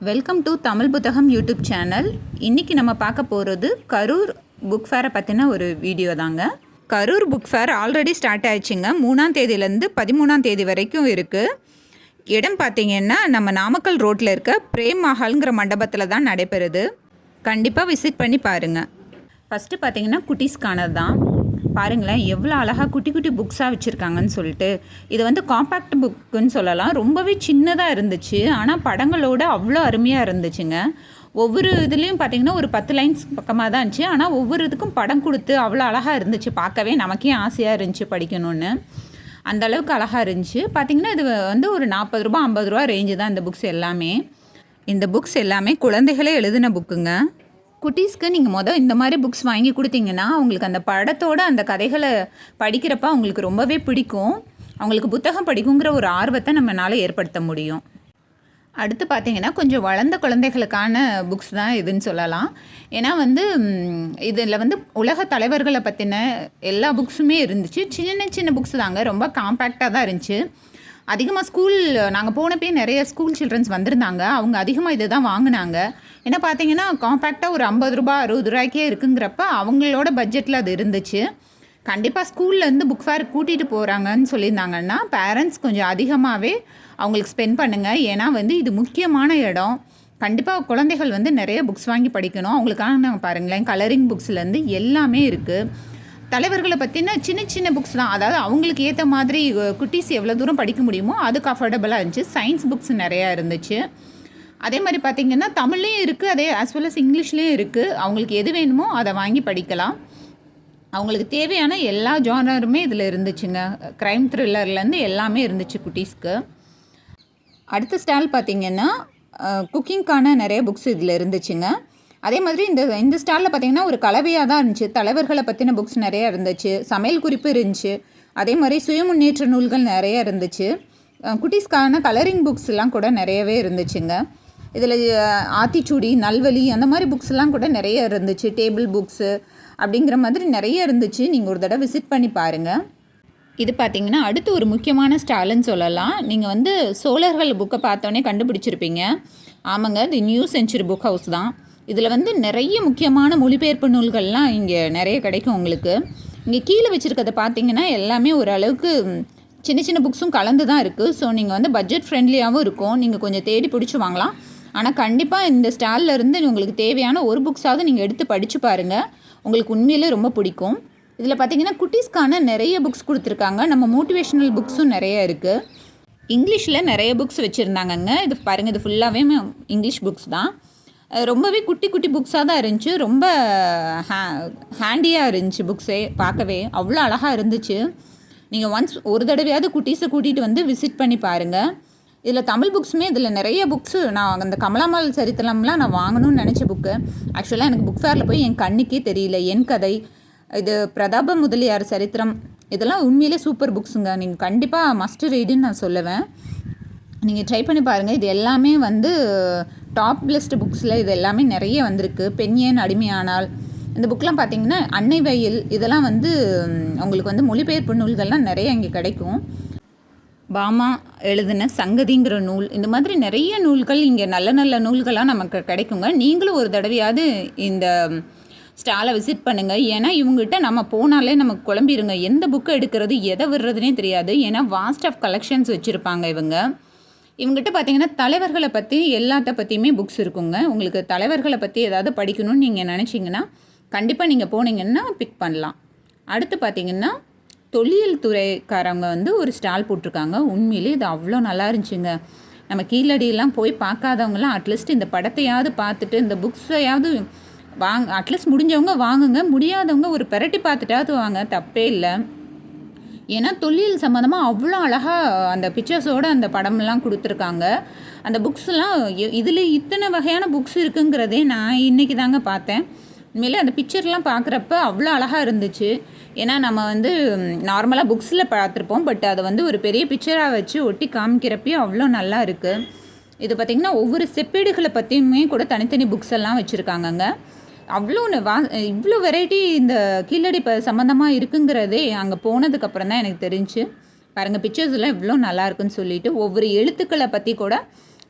Welcome to Tamil புத்தகம் YouTube channel. இன்றைக்கி நம்ம பார்க்க போகிறது கரூர் புக் ஃபேரை பற்றின ஒரு வீடியோ தாங்க. Karur book fair already start ஆயிடுச்சுங்க. 3ஆம் தேதியிலேருந்து 13ஆம் தேதி வரைக்கும் இருக்குது. இடம் பார்த்திங்கன்னா நம்ம நாமக்கல் ரோட்டில் இருக்க பிரேம் மஹால்ங்கிற மண்டபத்தில் தான் நடைபெறுது. கண்டிப்பாக விசிட் பண்ணி பாருங்கள். ஃபஸ்ட்டு பார்த்திங்கன்னா குட்டீஸ்க்கானது தான். பாருங்களேன் எவ்வளோ அழகாக குட்டி குட்டி புக்ஸாக வச்சுருக்காங்கன்னு சொல்லிட்டு. இது வந்து காம்பேக்ட் புக்குன்னு சொல்லலாம். ரொம்பவே சின்னதாக இருந்துச்சு, ஆனால் படங்களோடு அவ்வளோ அருமையாக இருந்துச்சுங்க. ஒவ்வொரு இதுலேயும் பார்த்திங்கன்னா ஒரு 10 லைன்ஸ் பக்கமாக தான் இருந்துச்சு, ஆனால் ஒவ்வொரு இதுக்கும் படம் கொடுத்து அவ்வளோ அழகாக இருந்துச்சு. பார்க்கவே நமக்கே ஆசையாக இருந்துச்சு படிக்கணும்னு. அந்த அளவுக்கு அழகாக இருந்துச்சு. பார்த்திங்கன்னா இது வந்து ஒரு 40 ரூபா 50 ரூபா ரேஞ்சு தான் இந்த புக்ஸ் எல்லாமே. இந்த புக்ஸ் எல்லாமே குழந்தைகளே எழுதின புக்குங்க. குட்டீஸ்க்கு நீங்கள் இந்த மாதிரி புக்ஸ் வாங்கி கொடுத்தீங்கன்னா அவங்களுக்கு அந்த படத்தோட அந்த கதைகளை படிக்கிறப்ப அவங்களுக்கு ரொம்பவே பிடிக்கும். அவங்களுக்கு புத்தகம் படிக்குங்கிற ஒரு ஆர்வத்தை நம்மளால் ஏற்படுத்த முடியும். அடுத்து பார்த்திங்கன்னா கொஞ்சம் வளர்ந்த குழந்தைகளுக்கான புக்ஸ் தான் இதுன்னு சொல்லலாம். ஏன்னா இதில் உலக தலைவர்களை பற்றின எல்லா புக்ஸுமே இருந்துச்சு. சின்ன சின்ன புக்ஸ் தாங்க, ரொம்ப காம்பேக்டாக தான் இருந்துச்சு. அதிகமாக நாங்கள் போனப்பே நிறைய ஸ்கூல் சில்ட்ரன்ஸ் வந்திருந்தாங்க. அவங்க அதிகமாக இதை தான் வாங்கினாங்க. ஏன்னா பார்த்தீங்கன்னா காம்பேக்டாக ஒரு 50 ரூபா 60 ரூபாய்க்கே இருக்குங்கிறப்ப அவங்களோட பட்ஜெட்டில் அது இருந்துச்சு. கண்டிப்பாக ஸ்கூல்லேருந்து புக் ஃபேர் கூட்டிகிட்டு போகிறாங்கன்னு சொல்லியிருந்தாங்கன்னா பேரண்ட்ஸ் கொஞ்சம் அதிகமாகவே அவங்களுக்கு ஸ்பெண்ட் பண்ணுங்கள். ஏன்னா இது முக்கியமான இடம். கண்டிப்பாக குழந்தைகள் நிறைய புக்ஸ் வாங்கி படிக்கணும். அவங்களுக்காக பாருங்களேன், கலரிங் புக்ஸ்லேருந்து எல்லாமே இருக்குது. தலைவர்களை பற்றின சின்ன சின்ன புக்ஸ் தான். அதாவது அவங்களுக்கு ஏற்ற மாதிரி குட்டீஸ் எவ்வளோ தூரம் படிக்க முடியுமோ அதுக்கு அஃபோர்டபுளாக இருந்துச்சு. சயின்ஸ் புக்ஸ் நிறையா இருந்துச்சு. அதே மாதிரி பார்த்திங்கன்னா தமிழ்லேயும் இருக்குது, அதே ஆஸ் வெல் அஸ் இங்கிலீஷ்லேயும் இருக்குது. அவங்களுக்கு எது வேணுமோ அதை வாங்கி படிக்கலாம். அவங்களுக்கு தேவையான எல்லா ஜானருமே இதில் இருந்துச்சுங்க. க்ரைம் த்ரில்லர்லேருந்து எல்லாமே இருந்துச்சு குட்டீஸ்க்கு. அடுத்த ஸ்டால் பார்த்திங்கன்னா குக்கிங்க்கான நிறைய புக்ஸ் இதில் இருந்துச்சுங்க. அதே மாதிரி இந்த ஸ்டாலில் பார்த்திங்கன்னா ஒரு கலவையாக தான் இருந்துச்சு. தலைவர்களை பற்றின புக்ஸ் நிறையா இருந்துச்சு, சமையல் குறிப்பு இருந்துச்சு, அதே மாதிரி சுய முன்னேற்ற நூல்கள் நிறைய இருந்துச்சு. குட்டீஸ்க்கான கலரிங் புக்ஸ்லாம் கூட நிறையவே இருந்துச்சுங்க. இதில் ஆத்திச்சூடி, நல்வழி அந்த மாதிரி புக்ஸ்லாம் கூட நிறைய இருந்துச்சு. டேபிள் புக்ஸு அப்படிங்கிற மாதிரி நிறைய இருந்துச்சு. நீங்கள் ஒரு தடவை விசிட் பண்ணி பாருங்கள். இது பார்த்திங்கன்னா அடுத்து ஒரு முக்கியமான ஸ்டாலுன்னு சொல்லலாம். நீங்கள் சோழர்கள் புக்கை பார்த்தோன்னே கண்டுபிடிச்சிருப்பீங்க. ஆமாங்க, இது நியூ செஞ்சுரி புக் ஹவுஸ் தான். இதில் நிறைய முக்கியமான மொழிபெயர்ப்பு நூல்கள்லாம் இங்கே நிறைய கிடைக்கும் உங்களுக்கு. இங்கே கீழே வச்சுருக்கிறத பார்த்தீங்கன்னா எல்லாமே ஓரளவுக்கு சின்ன சின்ன புக்ஸும் கலந்து தான் இருக்குது. ஸோ நீங்கள் பட்ஜெட் ஃப்ரெண்ட்லியாகவும் இருக்கும். நீங்கள் கொஞ்சம் தேடி பிடிச்சி வாங்கலாம். ஆனால் கண்டிப்பாக இந்த ஸ்டாலில் இருந்து உங்களுக்கு தேவையான ஒரு புக்ஸாவது நீங்கள் எடுத்து படித்து பாருங்கள். உங்களுக்கு உண்மையிலே ரொம்ப பிடிக்கும். இதில் பார்த்தீங்கன்னா குட்டீஸ்க்கான நிறைய புக்ஸ் கொடுத்துருக்காங்க. நம்ம மோட்டிவேஷ்னல் புக்ஸும் நிறைய இருக்குது. இங்கிலீஷில் நிறைய புக்ஸ் வச்சுருந்தாங்கங்க. இது பாருங்கள், இது ஃபுல்லாகவே இங்கிலீஷ் புக்ஸ் தான். ரொம்பவே குட்டி குட்டி புக்ஸாக தான் இருந்துச்சு. ரொம்ப ஹேண்டியாக இருந்துச்சு. புக்ஸே பார்க்கவே அவ்வளோ அழகாக இருந்துச்சு. நீங்கள் ஒரு தடவையாவது குட்டீஸை கூட்டிகிட்டு விசிட் பண்ணி பாருங்கள். இதில் தமிழ் புக்ஸுமே இதில் நிறைய புக்ஸு. நான் அந்த கமலாமல் சரித்திரம்லாம் நான் வாங்கணும்னு நினச்ச புக்கு. ஆக்சுவலாக எனக்கு புக் ஃபேரில் போய் என் கண்ணுக்கே தெரியல. என் கதை, இது பிரதாப முதலியார் சரித்திரம், இதெல்லாம் உண்மையிலே சூப்பர் புக்ஸுங்க. நீங்கள் கண்டிப்பாக மஸ்ட் ரீடுன்னு நான் சொல்லுவேன். நீங்கள் ட்ரை பண்ணி பாருங்கள். இது எல்லாமே டாப் லிஸ்ட் புக்ஸில் இது எல்லாமே நிறைய வந்திருக்கு. பெண் ஏன் அடிமையானால், இந்த புக்கெலாம் பார்த்திங்கன்னா அன்னை வயல், இதெல்லாம் உங்களுக்கு மொழிபெயர்ப்பு நூல்கள்லாம் நிறைய இங்கே கிடைக்கும். பாமா எழுதின சங்கதிங்கிற நூல், இந்த மாதிரி நிறைய நூல்கள் இங்கே நல்ல நல்ல நூல்களாக நமக்கு கிடைக்குங்க. நீங்களும் ஒரு தடவையாவது இந்த ஸ்டாலை விசிட் பண்ணுங்கள். ஏன்னா இவங்ககிட்ட நம்ம போனாலே நமக்கு குழம்பிடுங்க. எந்த புக்கை எடுக்கிறது எதை விடுறதுனே தெரியாது. ஏன்னா வாஸ்ட் ஆஃப் கலெக்ஷன்ஸ் வச்சுருப்பாங்க இவங்ககிட்ட பார்த்தீங்கன்னா தலைவர்களை பற்றி எல்லாத்த பற்றியுமே புக்ஸ் இருக்குங்க. உங்களுக்கு தலைவர்களை பற்றி ஏதாவது படிக்கணும்னு நீங்கள் நினச்சிங்கன்னா கண்டிப்பாக நீங்கள் போனீங்கன்னா பிக் பண்ணலாம். அடுத்து பார்த்திங்கன்னா தொல்லியல் துறைக்காரங்க ஒரு ஸ்டால் போட்டிருக்காங்க. உண்மையிலே இது அவ்வளோ நல்லா இருந்துச்சுங்க. நம்ம கீழடியெல்லாம் போய் பார்க்காதவங்களாம் அட்லீஸ்ட் இந்த படத்தையாவது பார்த்துட்டு இந்த புக்ஸையாவது அட்லீஸ்ட் முடிஞ்சவங்க வாங்குங்க. முடியாதவங்க ஒரு பெரட்டி பார்த்துட்டாவது வாங்க, தப்பே இல்லை. ஏன்னா தொல்லியல் சம்மந்தமாக அவ்வளோ அழகாக அந்த பிக்சர்ஸோடு அந்த படமெல்லாம் கொடுத்துருக்காங்க. அந்த புக்ஸ்லாம் இதில் இத்தனை வகையான புக்ஸ் இருக்குங்கிறதே நான் இன்றைக்கி தாங்க பார்த்தேன். உண்மையிலே அந்த பிக்சர்லாம் பார்க்குறப்ப அவ்வளோ அழகாக இருந்துச்சு. ஏன்னா நம்ம நார்மலாக புக்ஸில் பார்த்துருப்போம், பட் அதை ஒரு பெரிய பிக்சராக வச்சு ஒட்டி காமிக்கிறப்பையும் அவ்வளோ நல்லா இருக்குது. இது பார்த்திங்கன்னா ஒவ்வொரு செப்பேடுகளை பற்றியுமே கூட தனித்தனி புக்ஸ் எல்லாம் வச்சுருக்காங்கங்க. அவ்வளோ இவ்வளோ வெரைட்டி இந்த கீழடி சம்மந்தமாக இருக்குங்கிறதே அங்கே போனதுக்கப்புறம் தான் எனக்கு தெரிஞ்சு. பாருங்கள், பிக்சர்ஸ் எல்லாம் இவ்வளோ நல்லா இருக்குன்னு சொல்லிட்டு ஒவ்வொரு எழுத்துக்களை பற்றி கூட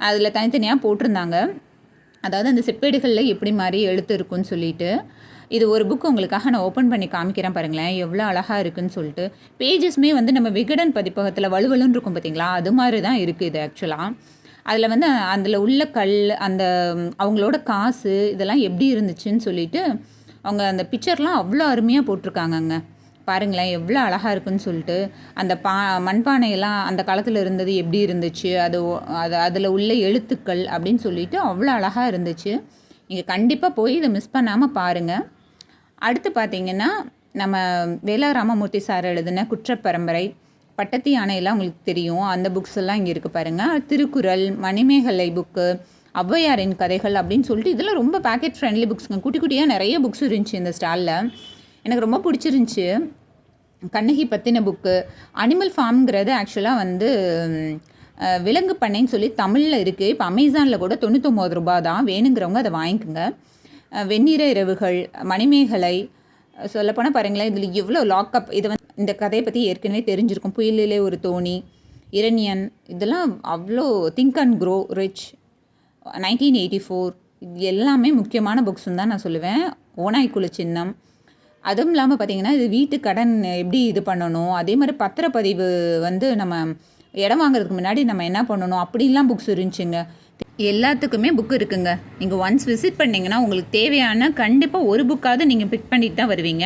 அதில் தனித்தனியாக போட்டிருந்தாங்க. அதாவது அந்த செப்பேடுகளில் எப்படி மாதிரி எழுத்து இருக்குன்னு சொல்லிட்டு. இது ஒரு புக் உங்களுக்காக நான் ஓப்பன் பண்ணி காமிக்கிறேன் பாருங்களேன், எவ்வளோ அழகாக இருக்குதுன்னு சொல்லிட்டு. பேஜஸ்மே வந்து நம்ம விகடன் பதிப்பகத்தில் வலுவலுன்னு இருக்கும் பார்த்தீங்களா, அது மாதிரி தான் இருக்குது இது ஆக்சுவலாக. அதில் வந்து அதில் உள்ள கல், அந்த அவங்களோட காசு இதெல்லாம் எப்படி இருந்துச்சுன்னு சொல்லிட்டு அவங்க அந்த பிக்சர்லாம் அவ்வளோ அருமையாக போட்டிருக்காங்கங்க. பாருங்களேன் எவ்வளோ அழகாக இருக்குன்னு சொல்லிட்டு. அந்த மண்பானையெல்லாம் அந்த காலத்தில் இருந்தது எப்படி இருந்துச்சு, அதில் உள்ள எழுத்துக்கள் அப்படின்னு சொல்லிட்டு அவ்வளோ அழகாக இருந்துச்சு. நீங்கள் கண்டிப்பாக போய் இதை மிஸ் பண்ணாமல் பாருங்கள். அடுத்து பார்த்திங்கன்னா நம்ம வேலா ராமமூர்த்தி சார் எழுதின குற்றப்பரம்பரை, பட்டத்து யானையெல்லாம் உங்களுக்கு தெரியும், அந்த புக்ஸ் எல்லாம் இங்கே இருக்குது பாருங்கள். திருக்குறள், மணிமேகலை புக்கு, ஔவையாரின் கதைகள் அப்படின்னு சொல்லிட்டு இதெல்லாம் ரொம்ப பேக்கெட் ஃப்ரெண்ட்லி புக்ஸுங்க. குட்டி குட்டியாக நிறைய புக்ஸ் இருந்துச்சு இந்த ஸ்டாலில். எனக்கு ரொம்ப பிடிச்சிருந்துச்சி. கண்ணகி பற்றின புக்கு, அனிமல் ஃபார்ம்ங்கிறது ஆக்சுவலாக வந்து விலங்கு பண்ணைன்னு சொல்லி தமிழில் இருக்குது. இப்போ அமேசானில் கூட 99 ரூபா தான், வேணுங்கிறவங்க அதை வாங்கிக்கோங்க. வெண்ணிற இரவுகள், மணிமேகலை, சொல்லப்போனால் பாருங்களேன் இதில் எவ்வளோ லாக்அப். இது வந்து இந்த கதையை பற்றி ஏற்கனவே தெரிஞ்சிருக்கும். புயலிலே ஒரு தோணி, இரணியன், இதெல்லாம் அவ்வளோ. திங்க் அண்ட் க்ரோ ரிச், 1984, இது எல்லாமே முக்கியமான புக்ஸுன்னு தான் நான் சொல்லுவேன். ஓநாய்க்குழு சின்னம், அதுவும் இல்லாமல் பார்த்திங்கன்னா இது வீட்டு கடன் எப்படி இது பண்ணணும், அதே மாதிரி பத்திரப்பதிவு வந்து நம்ம இடம் வாங்குறதுக்கு முன்னாடி நம்ம என்ன பண்ணணும் அப்படின்லாம் புக்ஸ் இருந்துச்சுங்க. எல்லாத்துக்குமே புக்கு இருக்குங்க. நீங்கள் ஒன்ஸ் விசிட் பண்ணிங்கன்னா உங்களுக்கு தேவையான கண்டிப்பாக ஒரு புக்காவது நீங்கள் பிக் பண்ணிட்டு தான் வருவீங்க.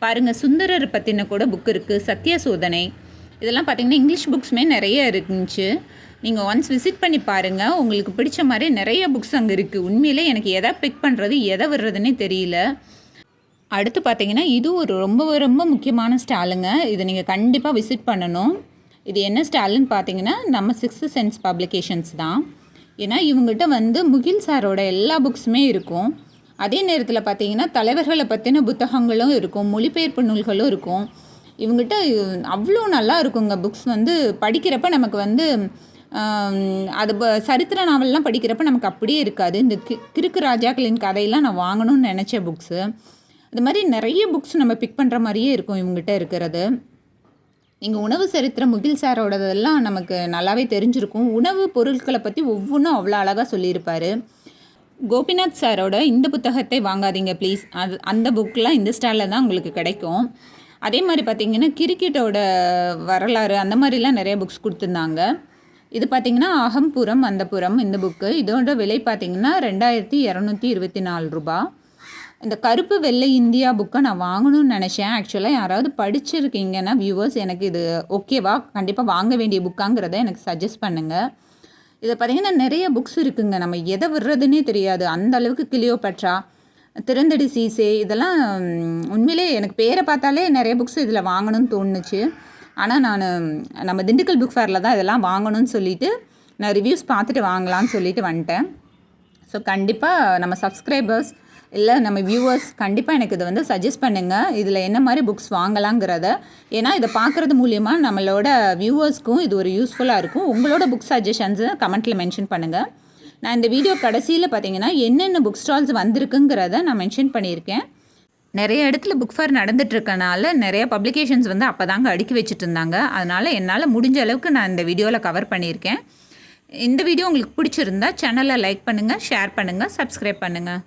பாருங்கள், சுந்தரர் பற்றின கூட புக் இருக்குது, சத்திய சோதனை, இதெல்லாம் பார்த்திங்கன்னா இங்கிலீஷ் புக்ஸுமே நிறைய இருந்துச்சு. நீங்கள் ஒன்ஸ் விசிட் பண்ணி பாருங்கள், உங்களுக்கு பிடிச்ச மாதிரி நிறைய புக்ஸ் அங்கே இருக்குது. உண்மையிலே எனக்கு எதை பிக் பண்ணுறது எதை விடுறதுன்னே தெரியல. அடுத்து பார்த்திங்கன்னா இது ஒரு ரொம்ப ரொம்ப முக்கியமான ஸ்டாலுங்க. இதை நீங்கள் கண்டிப்பாக விசிட் பண்ணணும். இது என்ன ஸ்டாலுன்னு பார்த்தீங்கன்னா நம்ம 6th சென்ஸ் பப்ளிகேஷன்ஸ் தான். ஏன்னா இவங்ககிட்ட வந்து முகில் சாரோட எல்லா புக்ஸுமே இருக்கும். அதே நேரத்தில் பார்த்தீங்கன்னா தலைவர்களை பற்றின புத்தகங்களும் இருக்கும், மொழிபெயர்ப்பு நூல்களும் இருக்கும். இவங்ககிட்ட அவ்வளோ நல்லா இருக்குங்க புக்ஸ். வந்து படிக்கிறப்ப நமக்கு வந்து அது சரித்திர நாவல்லாம் படிக்கிறப்ப நமக்கு அப்படியே இருக்காது. இந்த கிறுக்கு ராஜாக்களின் கதையெல்லாம் நான் வாங்கணும்னு நினச்ச புக்ஸு. அது மாதிரி நிறைய புக்ஸ் நம்ம பிக் பண்ணுற மாதிரியே இருக்கும் இவங்ககிட்ட இருக்கிறது. நீங்கள் உணவு சரித்திரம் முகில் சாரோடதெல்லாம் நமக்கு நல்லாவே தெரிஞ்சிருக்கும். உணவு பொருட்களை பற்றி ஒவ்வொன்றும் அவ்வளோ அழகாக சொல்லியிருப்பார். கோபிநாத் சாரோட இந்த புத்தகத்தை வாங்காதீங்க ப்ளீஸ், அந்த புக்கெலாம் இந்த ஸ்டாலில் தான் உங்களுக்கு கிடைக்கும். அதே மாதிரி பார்த்திங்கன்னா கிரிக்கெட்டோட வரலாறு அந்த மாதிரிலாம் நிறைய புக்ஸ் கொடுத்துருந்தாங்க. இது பார்த்திங்கன்னா அகம்புறம் அந்தப்புறம் இந்த புக்கு. இதோட விலை பார்த்திங்கன்னா 2224 ரூபா. இந்த கருப்பு வெள்ளை இந்தியா புக்கை நான் வாங்கணும்னு நினச்சேன். ஆக்சுவலாக யாராவது படிச்சிருக்கீங்கன்னா வியூவர்ஸ் எனக்கு இது ஓகேவா, கண்டிப்பாக வாங்க வேண்டிய புக்காங்கிறத எனக்கு சஜஸ்ட் பண்ணுங்கள். இதை பார்த்திங்கன்னா நிறைய புக்ஸ் இருக்குங்க, நம்ம எதை விடுறதுன்னே தெரியாது. அந்த அளவுக்கு கிளியோபட்ரா, திறந்தடி சீசே, இதெல்லாம் உண்மையிலே எனக்கு பேரை பார்த்தாலே நிறைய புக்ஸ் இதில் வாங்கணும்னு தோணுச்சு. ஆனால் நான் நம்ம திண்டுக்கல் புக் ஃபேரில் தான் இதெல்லாம் வாங்கணும்னு சொல்லிவிட்டு நான் ரிவ்யூஸ் பார்த்துட்டு வாங்கலான்னு சொல்லிட்டு வந்துட்டேன். ஸோ கண்டிப்பாக நம்ம சப்ஸ்கிரைபர்ஸ் இல்லை நம்ம வியூவர்ஸ் கண்டிப்பாக எனக்கு இதை வந்து சஜஸ்ட் பண்ணுங்கள், இதில் என்ன மாதிரி புக்ஸ் வாங்கலாங்கிறத. ஏன்னா இதை பார்க்குறது மூலியமாக நம்மளோட வியூவர்ஸ்க்கும் இது ஒரு யூஸ்ஃபுல்லாக இருக்கும். உங்களோட புக் சஜஷன்ஸை கமெண்ட்டில் மென்ஷன் பண்ணுங்கள். நான் இந்த வீடியோ கடைசியில் பார்த்தீங்கன்னா என்னென்ன புக் ஸ்டால்ஸ் வந்திருக்குங்கிறத நான் மென்ஷன் பண்ணியிருக்கேன். நிறைய இடத்துல புக் ஃபேர் நடந்துகிட்ருக்கனால நிறைய பப்ளிகேஷன்ஸ் வந்து அப்போ தாங்க அடுக்கி வச்சுட்டு இருந்தாங்க. அதனால் என்னால் முடிஞ்ச அளவுக்கு நான் இந்த வீடியோவில் கவர் பண்ணியிருக்கேன். இந்த வீடியோ உங்களுக்கு பிடிச்சிருந்தா சேனலை லைக் பண்ணுங்கள், ஷேர் பண்ணுங்கள், சப்ஸ்கிரைப் பண்ணுங்கள்.